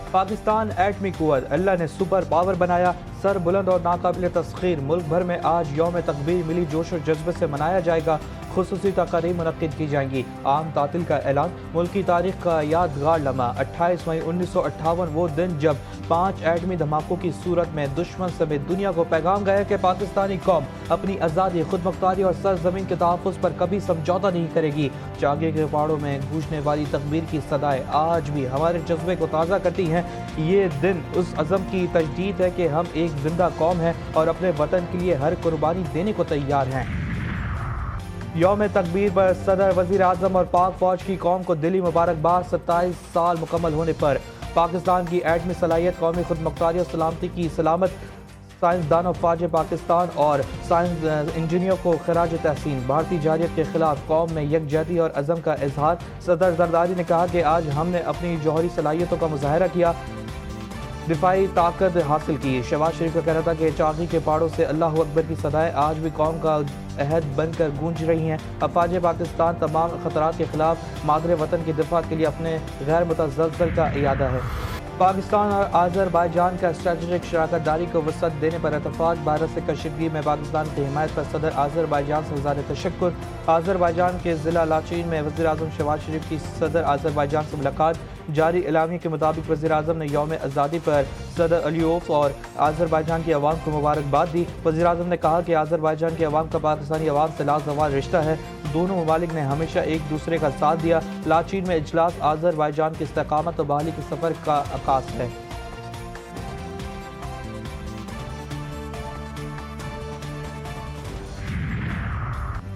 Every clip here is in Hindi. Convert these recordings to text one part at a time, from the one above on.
पाकिस्तान एटमी कुव्वत, अल्लाह ने सुपर पावर बनाया। सर बुलंद और नाकाबिल तस्खीर मुल्क भर में आज यौम तकबीर मिली जोश और जज्बे से मनाया जाएगा। खुसूसी तकारीब मुनक्किद की जाएंगी। आम तातिल का ऐलान। मुल्क की तारीख का यादगार लम्हा 28 मई 1958, वो दिन जब 5 एटमी धमाकों की सूरत में दुश्मन समेत दुनिया को पैगाम गया कि पाकिस्तानी कौम अपनी आज़ादी, खुदमुख्तारी और सरजमीन के तहफ़्फ़ुज़ पर कभी समझौता नहीं करेगी। चांगे के पहाड़ों में गूंजने वाली तकबीर की सदाएं आज भी हमारे जज्बे को ताज़ा करती हैं। ये दिन उस अज़म की तजदीद है कि हम एक जिंदा कौम हैं और अपने वतन के लिए हर कुर्बानी देने को तैयार हैं। यौम तकबीर पर सदर, वज़ीर आज़म और पाक फ़ौज की कौम को दिली मुबारकबाद। 27 साल मुकम्मल होने पर पाकिस्तान की एटमी सलाहियत, कौमी खुदमुख्तारी और सलामती की सलामत। साइंसदानों, फ़ौज पाकिस्तान और साइंस इंजीनियरों को खराज तहसीन। भारतीय जारियत के खिलाफ कौम में यकजहती और अज़म का इजहार। सदर जरदारी ने कहा कि आज हमने अपनी जौहरी सलाहियतों का मुजाहरा किया, दिफाई ताकत हासिल की। शहबाज शरीफ का कहना था कि चांगी के पहाड़ों से अल्लाह अकबर की सदाएं आज भी कौम का अहद बनकर गूंज रही हैं। अफवाज पाकिस्तान तमाम खतरात के खिलाफ मादरे वतन के दिफा के लिए अपने गैर मुतज़लज़ल का इरादा है। पाकिस्तान और आज़रबाईजान का स्ट्रेटेजिक शराकत दारी को वसअत देने पर इत्तफाक। भारत से कशीदगी में पाकिस्तान की हिमायत पर सदर आज़रबाईजान से इज़हार तशक्कुर। आज़रबाईजान के ज़िला लाचीन में वज़ीर आज़म शहबाज शरीफ की सदर आज़रबाईजान से मुलाकात। जारी एलामिया के मुताबिक वज़ीर आज़म ने यौम आज़ादी पर सदर अलियोफ और आज़रबाईजान की अवाम को मुबारकबाद दी। वज़ीर आज़म ने कहा कि आज़रबाईजान की अवाम का पाकिस्तानी अवाम से लाज़वाल रिश्ता है। दोनों ममालिक ने हमेशा एक दूसरे का साथ दिया। लाचीन में इजलास आज़रबाईजान की इस्तकामत और बहाली के सफ़र का आगाज़ है।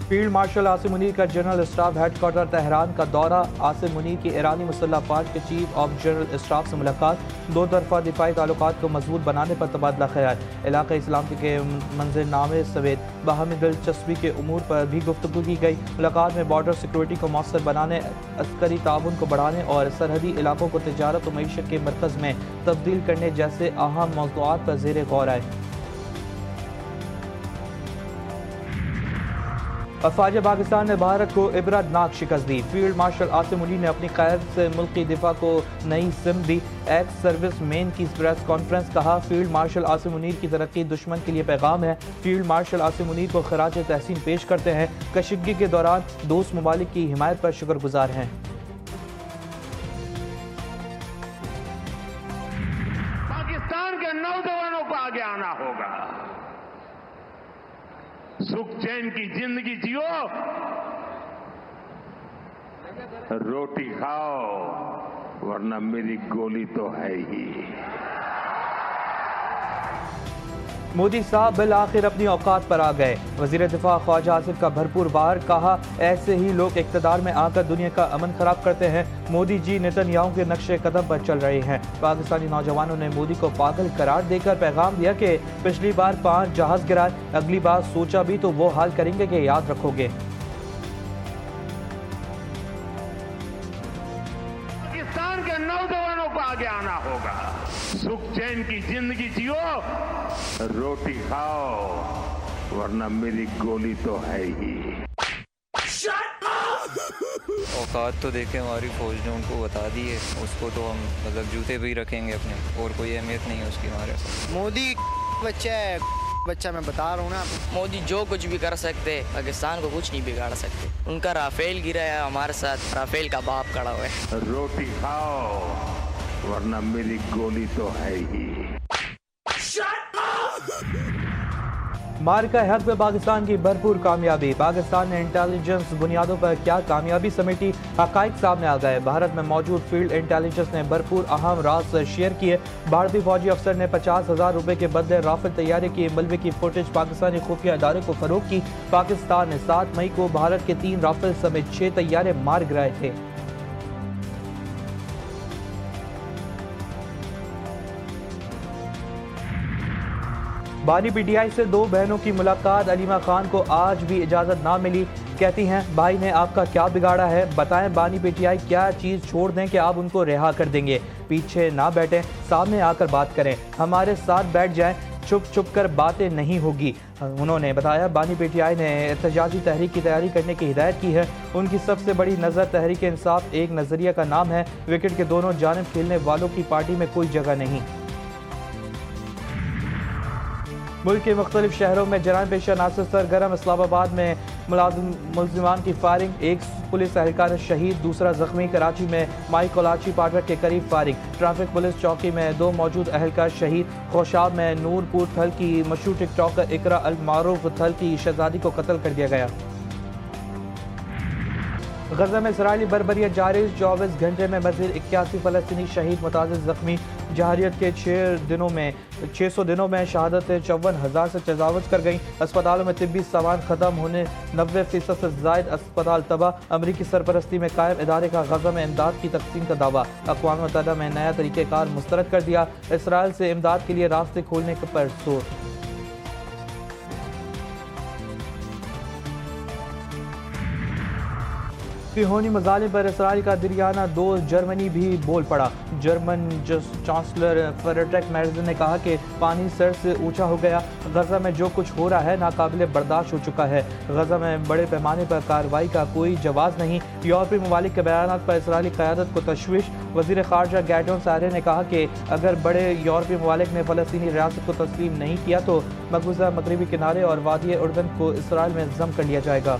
फील्ड मार्शल आसिम मुनीर का जनरल स्टाफ हेडक्वार्टर तेहरान का दौरा। आसिम मुनीर की ईरानी मुसल्लह फ़ौज के चीफ ऑफ जनरल स्टाफ से मुलाकात। दो तरफा दिफाई ताल्लुकात को मजबूत बनाने पर तबादला ख्याल। इलाक़ाई सलामती के मंजरनामे समेत बाहमी दिलचस्पी के उमूर पर भी गुफ्तगू की गई। मुलाकात में बॉर्डर सिक्योरिटी को मौसर बनाने, अस्करी ताउन को बढ़ाने और सरहदी इलाकों को तिजारत और मईशत के मरकज़ में तब्दील करने जैसे अहम मौज़ूआत पर ज़ेर गौर आए। अफवाज पाकिस्तान ने भारत को इबरतनाक शिकस्त दी। फील्ड मार्शल आसिम मुनीर ने अपनी क़यादत से मुल्क की दिफा को नई सिम दी। एक्स सर्विस मैन की प्रेस कॉन्फ्रेंस। कहा, फील्ड मार्शल आसिम मुनीर की तरक्की दुश्मन के लिए पैगाम है। फील्ड मार्शल आसिम मुनीर को खराज तहसीन पेश करते हैं। कशीदगी के दौरान दोस्त ममालिक की हिमायत पर शुक्रगुजार हैं। पाकिस्तान के नौजवानों को आगे आना होगा। सुख चैन की जिंदगी जियो, रोटी खाओ, वरना मेरी गोली तो है ही। मोदी साहब बिल आखिर अपनी औकात पर आ गए। वजीर दिफा ख्वाजा आसिफ का भरपूर बहार। कहा, ऐसे ही लोग इक़्तिदार में आकर दुनिया का अमन खराब करते हैं। मोदी जी नेतन्याहू के नक्शे कदम पर चल रहे हैं। पाकिस्तानी नौजवानों ने मोदी को पागल करार देकर पैगाम दिया कि पिछली बार 5 जहाज गिराए, अगली बार सोचा भी तो वो हाल करेंगे कि याद रखोगे। पाकिस्तान के नौजवानों को आगे आना होगा। सुख चैन की जिंदगी जियो, रोटी खाओ, वरना मेरी गोली तो है ही। औकात तो देखे हमारी फौज ने उनको बता दी है। उसको तो हम मतलब जूते पे ही रखेंगे अपने, और कोई अहमियत नहीं है उसकी हमारे साथ। मोदी बच्चा है, बच्चा मैं बता रहा हूँ ना। मोदी जो कुछ भी कर सकते, पाकिस्तान को कुछ नहीं बिगाड़ सकते। उनका राफेल गिरा है, हमारे साथ राफेल का बाप खड़ा हुआ है। रोटी खाओ, वरना मेरी गोली तो है ही। मार्का हक में पाकिस्तान की भरपूर कामयाबी। पाकिस्तान ने इंटेलिजेंस बुनियादों पर क्या कामयाबी समेटी, हकाइक सामने आ गए। भारत में मौजूद फील्ड इंटेलिजेंस ने भरपूर अहम राज शेयर किए। भारतीय फौजी अफसर ने 50,000 रुपए के बदले राफेल तैयारी की। मलबे की फुटेज पाकिस्तानी खुफिया इदारे को फरोग की। पाकिस्तान ने 7 मई को भारत के 3 राफेल समेत 6 तैयारे मार गिराए थे। बानी पीटीआई से 2 बहनों की मुलाकात। अलीमा खान को आज भी इजाजत ना मिली। कहती हैं, भाई ने आपका क्या बिगाड़ा है, बताएं बानी पीटीआई क्या चीज छोड़ दें कि आप उनको रिहा कर देंगे। पीछे ना बैठें, सामने आकर बात करें, हमारे साथ बैठ जाएं। छुप छुप कर बातें नहीं होगी। उन्होंने बताया बानी पीटीआई ने एहतजाजी तहरीक की तैयारी करने की हिदायत की है। उनकी सबसे बड़ी नज़र तहरीक इंसाफ एक नज़रिया का नाम है। विकेट के दोनों जानिब खेलने वालों की पार्टी में कोई जगह नहीं। मुल्क के मुख्तलिफ शहरों में जराइम पेशा नासिर सरगर्म। इस्लामाबाद में मुलजिमान की फायरिंग, एक पुलिस एहलकार शहीद, दूसरा जख्मी। कराची में माई कोलाची पार्क के करीब फायरिंग। ट्रैफिक पुलिस चौकी में 2 मौजूद एहलकार शहीद। खोशाब में नूरपुर थल की मशहूर टिकटॉकर इकरा अल मारूफ थल की शहजादी को कत्ल कर दिया गया। गजा में इसराइली बर्बरियत जारी, 24 घंटे में मज़ीद 81 फ़लस्तीनी शहीद, मुतादिद ज़ख्मी। जहारियत के 600 दिनों में शहादतें 54,000 से तजावज़ कर गईं। अस्पतालों में तिब्बी सामान ख़त्म होने, 90% से ज़ायद अस्पताल तबाह। अमरीकी सरपरस्ती में कायम इदारे का गजा में इमदाद की तकसीम का दावा। अक़वाम मुत्तहिदा में नया तरीक़ेकार मुस्तरद कर दिया। इसराइल से इमदाद के लिए रास्ते खोलने पर जोर। फिहोनी मजालिम पर इसराइल का दिरियाना दोस्त जर्मनी भी बोल पड़ा। जर्मन चांसलर फ्रेडरिक मेर्ज ने कहा कि पानी सर से ऊंचा हो गया। गजा में जो कुछ हो रहा है नाकाबिले बर्दाश्त हो चुका है। गजा में बड़े पैमाने पर कार्रवाई का कोई जवाब नहीं। यूरोपीय ममालिक के बयान पर इसराइली क़यादत को तशवीश। वज़ीर ख़ारजा गैडोन सारे ने कहा कि अगर बड़े यूरोपीय ममालिक ने फ़लस्तीनी रियासत को तस्लीम नहीं किया तो मकबूजा मगरबी किनारे और वादी उर्दन को इसराइल में ज़म कर लिया जाएगा।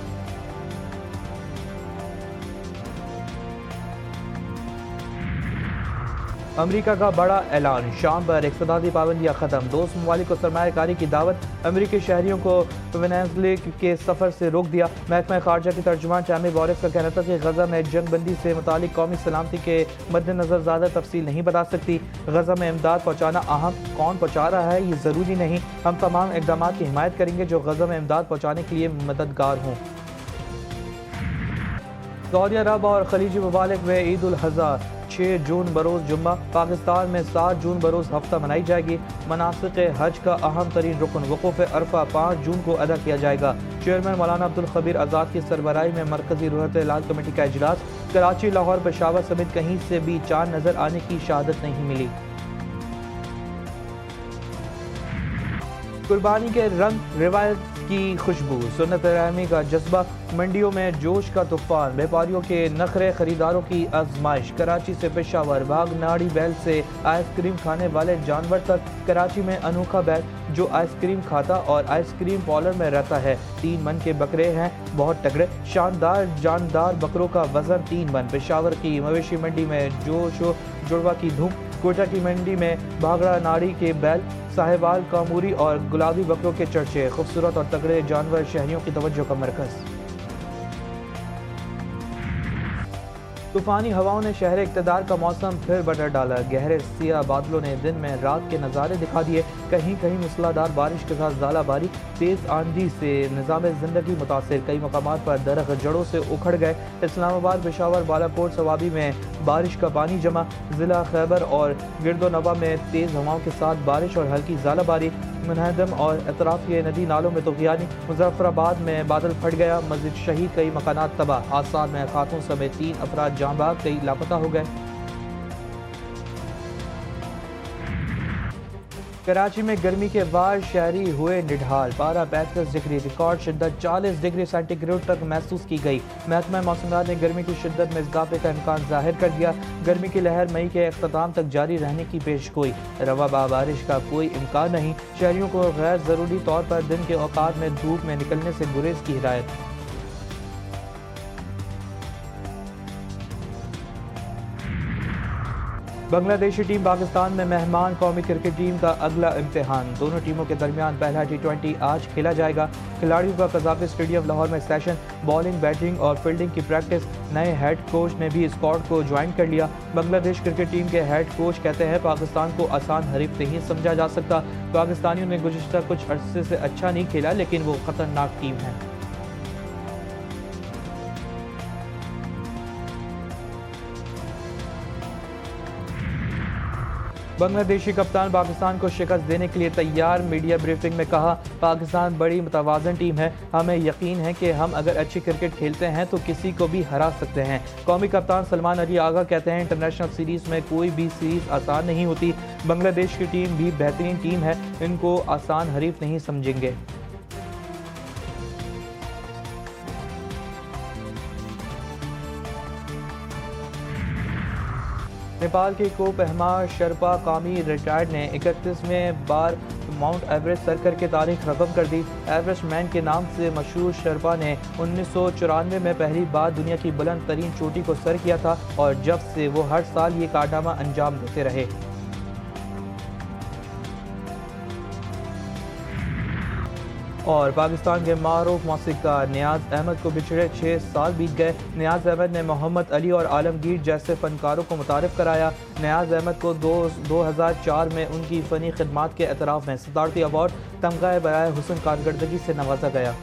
अमेरिका का बड़ा ऐलान, शाम पर इक़्तिसादी पाबंदियाँ ख़त्म। दोस्त ममालिक को सरमायाकारी की दावत। अमेरिकी शहरियों को वेनेज़ुएला के सफ़र से रोक दिया। महकमा ख़ारजा की तर्जुमान टैमी बोरिस का कहना था कि गजा में जंग बंदी से मुतालिक कौमी सलामती के मद्देनज़र ज़्यादा तफसील नहीं बता सकती। गजा में इमदाद पहुँचाना अहम, कौन पहुँचा रहा है ये ज़रूरी नहीं। हम तमाम इक़दाम की हिमायत करेंगे जो गजा में इमदाद पहुँचाने के लिए मददगार हों। सऊदी अरब और खलीजी ममालिक में ईद उल अज़हा 6 जून बरोज़ जुम्मा। पाकिस्तान में 7 जून बरोज़ हफ्ता मनाई जाएगी। मनासिक हज का अहम तरीन रुकन वक़ूफ़ अरफा 5 जून को अदा किया जाएगा। चेयरमैन मौलाना अब्दुल खबीर आज़ाद की सरबराही में मरकज़ी रूहत इलाज कमेटी का इजलास। कराची, लाहौर, पेशावर समेत कहीं से भी चांद नजर आने की शहादत नहीं मिली। कुर्बानी के रंग, रिवायत की खुशबू, सुन्नत रहमी का जज्बा, मंडियों में जोश का तूफान, व्यापारियों के नखरे, खरीदारों की आजमाइश। कराची से पेशावर, भाग नाड़ी बैल से आइसक्रीम खाने वाले जानवर तक। कराची में अनोखा बैल जो आइसक्रीम खाता और आइसक्रीम पार्लर में रहता है। 3 मन के बकरे हैं, बहुत तगड़े, शानदार जानदार बकरों का वजन 3 मन। पेशावर की मवेशी मंडी में जोश जुड़वा की धूम। कोटा की मंडी में भागड़ा नाड़ी के बैल, साहिवाल, कामूरी और गुलाबी बकरों के चर्चे। खूबसूरत और तगड़े जानवर शहरियों की तवज्जो का मरकज़। तूफानी हवाओं ने शहर इक़्तिदार का मौसम फिर बदल डाला। गहरे सियाह बादलों ने दिन में रात के नज़ारे दिखा दिए। कहीं कहीं मूसलाधार बारिश के साथ ज़ालाबारी, तेज़ आंधी से निज़ाम ज़िंदगी मुतासिर। कई मकामात पर दरख्त जड़ों से उखड़ गए। इस्लामाबाद, पेशावर, बालाकोट, सवाबी में बारिश का पानी जमा। ज़िला खैबर और गिरदोनवा में तेज़ हवाओं के साथ बारिश और हल्की ज़ालाबारी। मुनहदम और अतराफ के नदी नालों में तूफ़ानी। मुजफ्फराबाद में बादल फट गया, मस्जिद शहीद, कई मकानात तबाह। हादसा में खातून समेत 3 अफराद जाँ बाग, कई लापता हो गए। कराची में गर्मी के बाद शहरी हुए निढाल। पारा 35 डिग्री, रिकॉर्ड शिद्दत 40 डिग्री सेंटीग्रेड तक महसूस की गई। महकमा मौसमियात ने गर्मी की शिद्दत में इजाफे का इम्कान जाहिर कर दिया। गर्मी की लहर मई के अख्ताम तक जारी रहने की पेशगोई। रवा बारिश का कोई इम्कान नहीं। शहरियों को गैर ज़रूरी तौर पर दिन के औकात में धूप में निकलने से गुरेज की हिदायत। बांग्लादेशी टीम पाकिस्तान में मेहमान कौमी क्रिकेट टीम का अगला इम्तिहान। दोनों टीमों के दरमियान पहला T20 आज खेला जाएगा। खिलाड़ियों का कज़ाफ़ी स्टेडियम लाहौर में सेशन, बॉलिंग, बैटिंग और फील्डिंग की प्रैक्टिस। नए हेड कोच ने भी स्क्वाड को ज्वाइन कर लिया। बांग्लादेश क्रिकेट टीम के हेड कोच कहते हैं पाकिस्तान को आसान हरीफ नहीं समझा जा सकता। पाकिस्तानियों ने गुज़िश्ता कुछ अरसे से अच्छा नहीं खेला, लेकिन वो ख़तरनाक टीम है। बांग्लादेशी कप्तान पाकिस्तान को शिकस्त देने के लिए तैयार। मीडिया ब्रीफिंग में कहा, पाकिस्तान बड़ी मुतवाज़न टीम है, हमें यकीन है कि हम अगर अच्छी क्रिकेट खेलते हैं तो किसी को भी हरा सकते हैं। कौमी कप्तान सलमान अली आगा कहते हैं, इंटरनेशनल सीरीज़ में कोई भी सीरीज़ आसान नहीं होती। बांग्लादेश की टीम भी बेहतरीन टीम है, इनको आसान हरीफ नहीं समझेंगे। नेपाल के को पहमा शर्पा कामी रिटायर्ड ने 31वें बार माउंट एवरेस्ट सर करके तारीख रकम कर दी। एवरेस्ट मैन के नाम से मशहूर शर्पा ने 1994 में पहली बार दुनिया की बुलंद तरीन चोटी को सर किया था और जब से वो हर साल ये कारनामा अंजाम देते रहे। और पाकिस्तान के मारूफ मौसीकार नियाज अहमद को बिछड़े 6 साल बीत गए। नियाज अहमद ने मोहम्मद अली और आलमगीर जैसे फनकारों को मुतारिफ कराया। नियाज अहमद को 2004 में उनकी फ़नी खिदमात के एतराफ़ में सदारती अवार्ड तमगा बराए हुस्न कारकर्दगी से नवाजा गया।